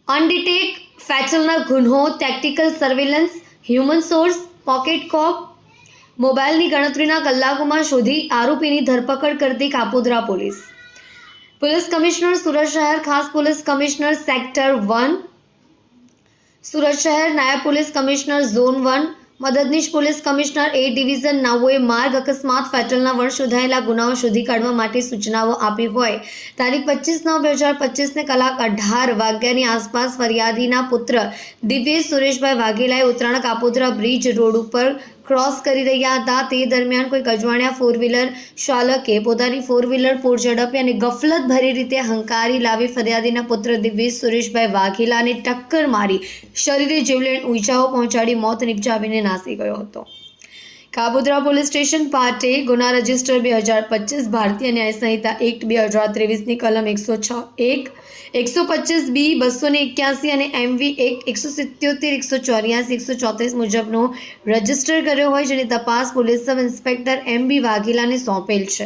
અનડિટેક ફેટલના ગુન્હો, tactical surveillance, human source, pocket cop, મોબાઈલની ગણતરીના કલાકોમાં શોધી આરોપીની ધરપકડ કરતી Kapodra police. Police commissioner Surat શહેર, ખાસ પોલીસ કમિશનર સેક્ટર 1 સુરત શહેર, નાયબ પોલીસ કમિશનર ઝોન 1, મદદનીશ પોલીસ કમિશનર A ડિવિઝન નાઓએ માર્ગ અકસ્માત ફેટલના વણ શોધાયેલા ગુનાઓ શોધી કાઢવા માટે સૂચનાઓ આપી હોય તારીખ 25/9/2025 કલાક 18 વાગ્યાની આસપાસ ફરિયાદીના પુત્ર દિવ્યેશ સુરેશભાઈ વાઘેલાએ ઉત્તરાયણ કાપોદ્રા બ્રિજ રોડ ઉપર ક્રોસ કરી રહ્યા હતા. તે દરમિયાન કોઈક અજવાણ્યા ફોર વ્હીલર ચાલકે પોતાની ફોર વ્હીલર પૂરઝડપે અને ગફલત ભરી રીતે હંકારી લાવી ફરિયાદીના પુત્ર દિવ્યેશ સુરેશભાઈ વાઘેલાને ટક્કર મારી શરીરે જીવલેણ ઈજાઓ પહોંચાડી મોત નિપજાવીને નાસી ગયો હતો. કાપોદ્રા પોલીસ સ્ટેશન પાસે ગુના રજિસ્ટર 2025 ભારતીય ન્યાય સંહિતા એક્ટ 2023ની કલમ 106(1), 125(b), 281 અને MV એક્ટ 177, 184, 134 મુજબનો રજિસ્ટર કર્યો હોય, જેની તપાસ પોલીસ સબ ઇન્સ્પેક્ટર MB વાઘેલાને સોંપેલ છે.